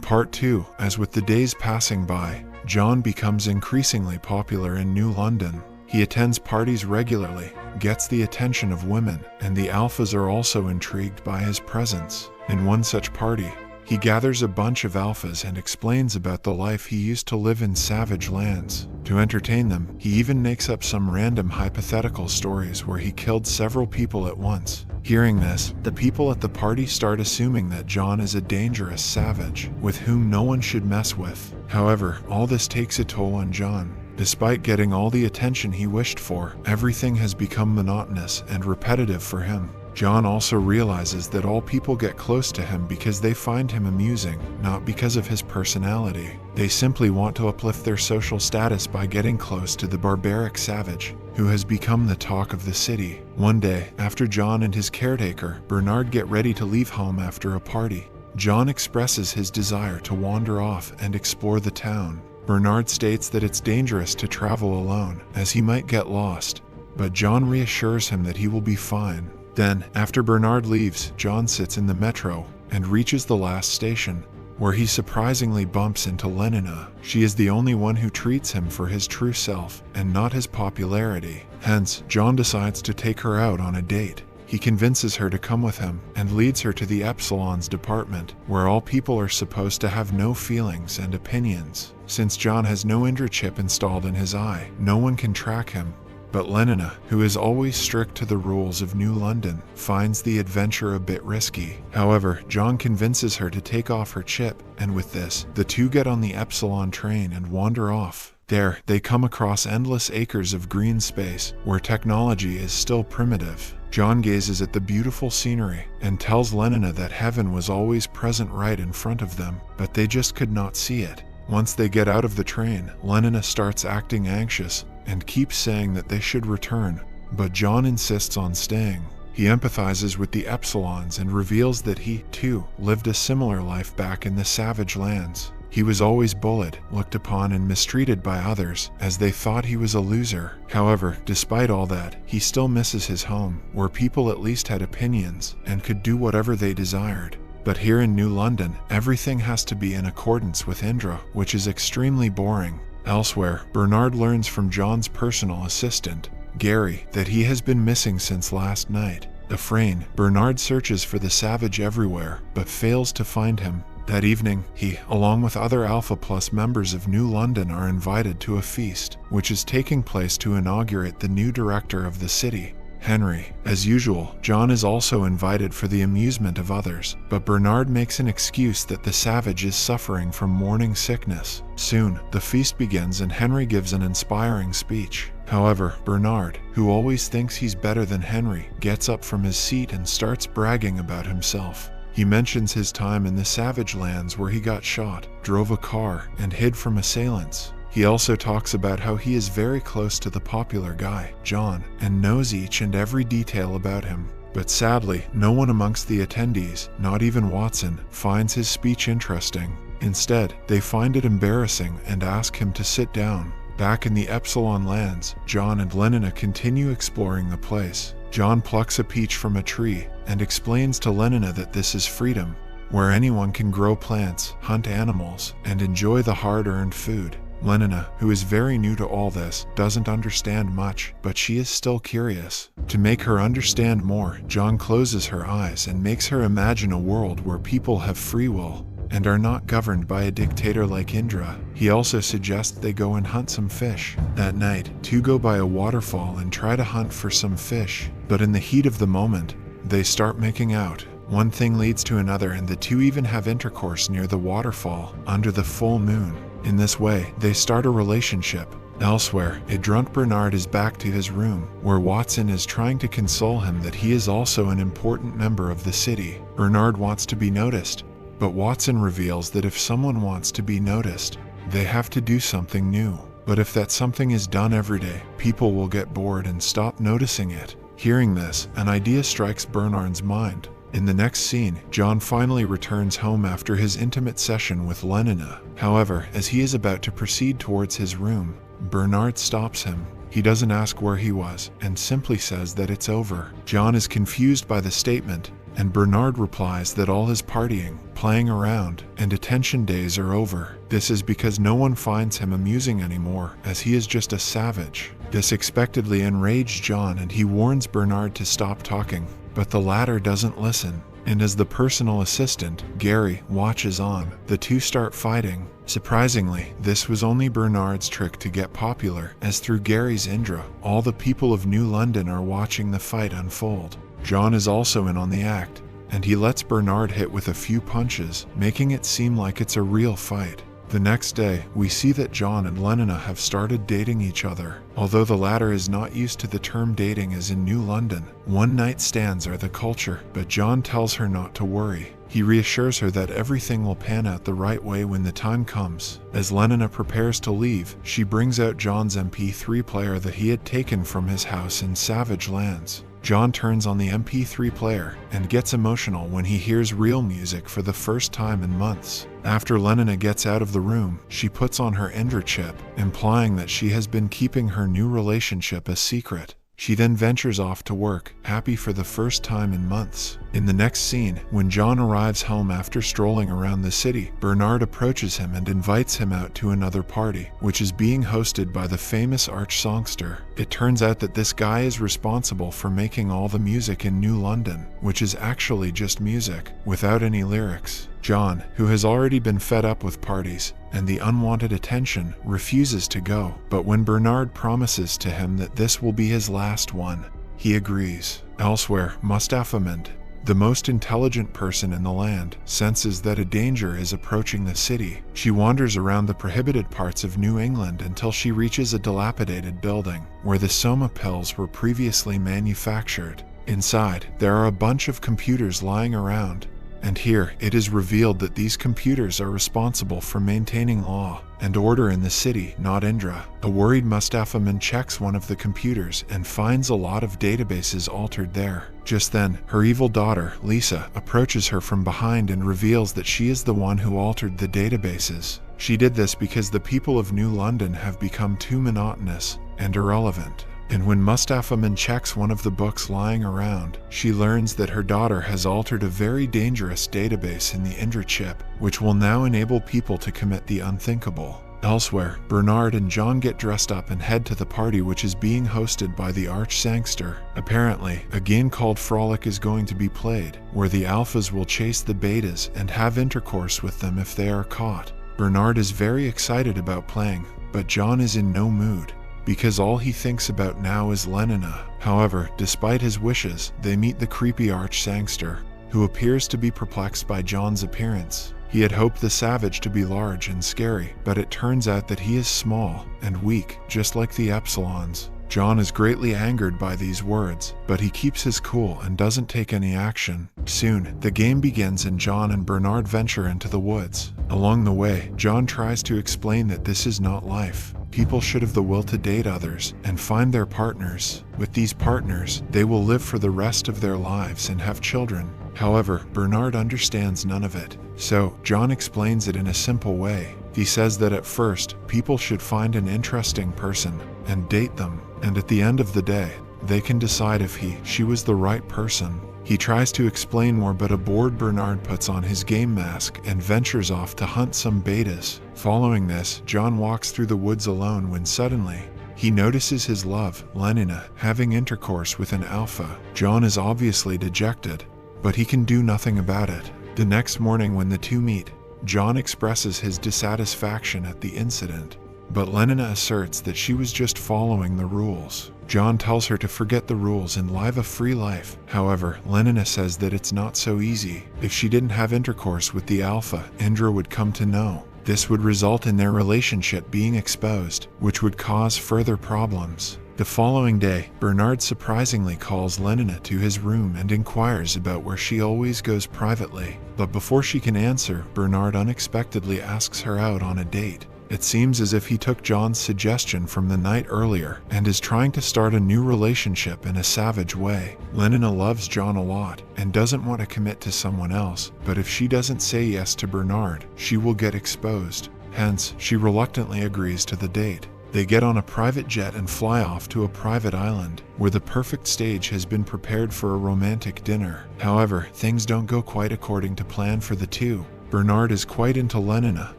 Part 2, as with the days passing by, John becomes increasingly popular in New London. He attends parties regularly, gets the attention of women, and the alphas are also intrigued by his presence. In one such party, he gathers a bunch of alphas and explains about the life he used to live in savage lands. To entertain them, he even makes up some random hypothetical stories where he killed several people at once. Hearing this, the people at the party start assuming that John is a dangerous savage, with whom no one should mess with. However, all this takes a toll on John. Despite getting all the attention he wished for, everything has become monotonous and repetitive for him. John also realizes that all people get close to him because they find him amusing, not because of his personality. They simply want to uplift their social status by getting close to the barbaric savage, who has become the talk of the city. One day, after John and his caretaker, Bernard, get ready to leave home after a party, John expresses his desire to wander off and explore the town. Bernard states that it's dangerous to travel alone, as he might get lost, but John reassures him that he will be fine. Then, after Bernard leaves, John sits in the metro and reaches the last station, where he surprisingly bumps into Lenina. She is the only one who treats him for his true self and not his popularity. Hence, John decides to take her out on a date. He convinces her to come with him and leads her to the Epsilon's department, where all people are supposed to have no feelings and opinions. Since John has no Indra chip installed in his eye, no one can track him. But Lenina, who is always strict to the rules of New London, finds the adventure a bit risky. However, John convinces her to take off her chip, and with this, the two get on the Epsilon train and wander off. There, they come across endless acres of green space, where technology is still primitive. John gazes at the beautiful scenery and tells Lenina that heaven was always present right in front of them, but they just could not see it. Once they get out of the train, Lenina starts acting anxious and keeps saying that they should return, but John insists on staying. He empathizes with the Epsilons and reveals that he, too, lived a similar life back in the savage lands. He was always bullied, looked upon and mistreated by others, as they thought he was a loser. However, despite all that, he still misses his home, where people at least had opinions and could do whatever they desired. But here in New London, everything has to be in accordance with Indra, which is extremely boring. Elsewhere, Bernard learns from John's personal assistant, Gary, that he has been missing since last night. Afraid, Bernard searches for the savage everywhere, but fails to find him. That evening, he, along with other Alpha Plus members of New London, are invited to a feast, which is taking place to inaugurate the new director of the city, Henry. As usual, John is also invited for the amusement of others, but Bernard makes an excuse that the savage is suffering from morning sickness. Soon, the feast begins and Henry gives an inspiring speech. However, Bernard, who always thinks he's better than Henry, gets up from his seat and starts bragging about himself. He mentions his time in the savage lands where he got shot, drove a car, and hid from assailants. He also talks about how he is very close to the popular guy, John, and knows each and every detail about him. But sadly, no one amongst the attendees, not even Watson, finds his speech interesting. Instead, they find it embarrassing and ask him to sit down. Back in the Epsilon lands, John and Lenina continue exploring the place. John plucks a peach from a tree and explains to Lenina that this is freedom, where anyone can grow plants, hunt animals, and enjoy the hard-earned food. Lenina, who is very new to all this, doesn't understand much, but she is still curious. To make her understand more, John closes her eyes and makes her imagine a world where people have free will and are not governed by a dictator like Indra. He also suggests they go and hunt some fish. That night, two go by a waterfall and try to hunt for some fish, but in the heat of the moment, they start making out. One thing leads to another and the two even have intercourse near the waterfall, under the full moon. In this way, they start a relationship. Elsewhere, a drunk Bernard is back to his room, where Watson is trying to console him that he is also an important member of the city. Bernard wants to be noticed, but Watson reveals that if someone wants to be noticed, they have to do something new. But if that something is done every day, people will get bored and stop noticing it. Hearing this, an idea strikes Bernard's mind. In the next scene, John finally returns home after his intimate session with Lenina. However, as he is about to proceed towards his room, Bernard stops him. He doesn't ask where he was, and simply says that it's over. John is confused by the statement, and Bernard replies that all his partying, playing around, and attention days are over. This is because no one finds him amusing anymore, as he is just a savage. This expectedly enraged John, and he warns Bernard to stop talking, but the latter doesn't listen. And as the personal assistant, Gary, watches on, the two start fighting. Surprisingly, this was only Bernard's trick to get popular, as through Gary's intro, all the people of New London are watching the fight unfold. John is also in on the act, and he lets Bernard hit with a few punches, making it seem like it's a real fight. The next day, we see that John and Lenina have started dating each other. Although the latter is not used to the term dating as in New London, one-night stands are the culture, but John tells her not to worry. He reassures her that everything will pan out the right way when the time comes. As Lenina prepares to leave, she brings out John's MP3 player that he had taken from his house in Savage Lands. John turns on the MP3 player and gets emotional when he hears real music for the first time in months. After Lenina gets out of the room, she puts on her Indra chip, implying that she has been keeping her new relationship a secret. She then ventures off to work, happy for the first time in months. In the next scene, when John arrives home after strolling around the city, Bernard approaches him and invites him out to another party, which is being hosted by the famous arch songster. It turns out that this guy is responsible for making all the music in New London, which is actually just music, without any lyrics. John, who has already been fed up with parties and the unwanted attention, refuses to go, but when Bernard promises to him that this will be his last one, he agrees. Elsewhere, Mustafa Mend, the most intelligent person in the land, senses that a danger is approaching the city. She wanders around the prohibited parts of New England until she reaches a dilapidated building where the Soma pills were previously manufactured. Inside, there are a bunch of computers lying around, and here it is revealed that these computers are responsible for maintaining law and order in the city, not Indra. A worried Mustafa Mend checks one of the computers and finds a lot of databases altered there. Just then, her evil daughter, Lisa, approaches her from behind and reveals that she is the one who altered the databases. She did this because the people of New London have become too monotonous and irrelevant. And when Mustafa Mend checks one of the books lying around, she learns that her daughter has altered a very dangerous database in the Indra chip, which will now enable people to commit the unthinkable. Elsewhere, Bernard and John get dressed up and head to the party, which is being hosted by the arch sangster. Apparently, a game called Frolic is going to be played, where the alphas will chase the betas and have intercourse with them if they are caught. Bernard is very excited about playing, but John is in no mood, because all he thinks about now is Lenina. However, despite his wishes, they meet the creepy arch sangster, who appears to be perplexed by John's appearance. He had hoped the savage to be large and scary, but it turns out that he is small and weak, just like the Epsilons. John is greatly angered by these words, but he keeps his cool and doesn't take any action. Soon, the game begins and John and Bernard venture into the woods. Along the way, John tries to explain that this is not life. People should have the will to date others and find their partners. With these partners, they will live for the rest of their lives and have children. However, Bernard understands none of it, so John explains it in a simple way. He says that at first, people should find an interesting person and date them, and at the end of the day, they can decide if she was the right person. He tries to explain more, but a bored Bernard puts on his game mask and ventures off to hunt some betas. Following this, John walks through the woods alone when suddenly, he notices his love, Lenina, having intercourse with an alpha. John is obviously dejected, but he can do nothing about it. The next morning when the two meet, John expresses his dissatisfaction at the incident, but Lenina asserts that she was just following the rules. John tells her to forget the rules and live a free life. However, Lenina says that it's not so easy. If she didn't have intercourse with the alpha, Indra would come to know. This would result in their relationship being exposed, which would cause further problems. The following day, Bernard surprisingly calls Lenina to his room and inquires about where she always goes privately. But before she can answer, Bernard unexpectedly asks her out on a date. It seems as if he took John's suggestion from the night earlier and is trying to start a new relationship in a savage way. Lenina loves John a lot and doesn't want to commit to someone else, but if she doesn't say yes to Bernard, she will get exposed. Hence, she reluctantly agrees to the date. They get on a private jet and fly off to a private island, where the perfect stage has been prepared for a romantic dinner. However, things don't go quite according to plan for the two. Bernard is quite into Lenina,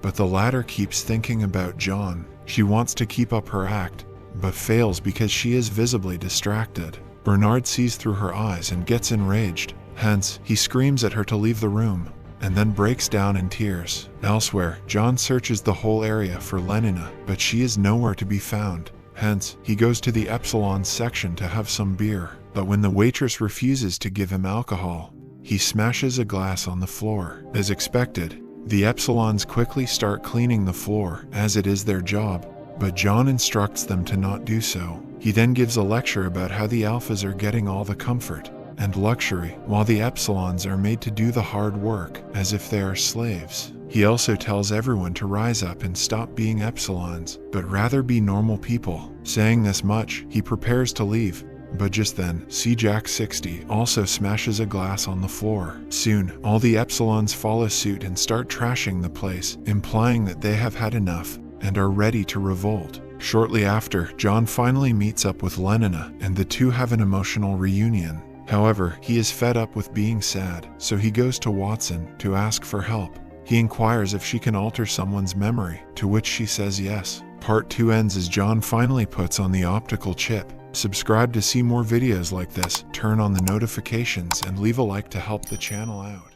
but the latter keeps thinking about John. She wants to keep up her act, but fails because she is visibly distracted. Bernard sees through her eyes and gets enraged. Hence, he screams at her to leave the room, and then breaks down in tears. Elsewhere, John searches the whole area for Lenina, but she is nowhere to be found. Hence, he goes to the Epsilon's section to have some beer, but when the waitress refuses to give him alcohol, he smashes a glass on the floor. As expected, the Epsilons quickly start cleaning the floor, as it is their job, but John instructs them to not do so. He then gives a lecture about how the Alphas are getting all the comfort and luxury, while the Epsilons are made to do the hard work, as if they are slaves. He also tells everyone to rise up and stop being Epsilons, but rather be normal people. Saying this much, he prepares to leave, but just then, Jack 60 also smashes a glass on the floor. Soon, all the Epsilons follow suit and start trashing the place, implying that they have had enough and are ready to revolt. Shortly after, John finally meets up with Lenina, and the two have an emotional reunion. However, he is fed up with being sad, so he goes to Watson to ask for help. He inquires if she can alter someone's memory, to which she says yes. Part 2 ends as John finally puts on the optical chip. Subscribe to see more videos like this, turn on the notifications, and leave a like to help the channel out.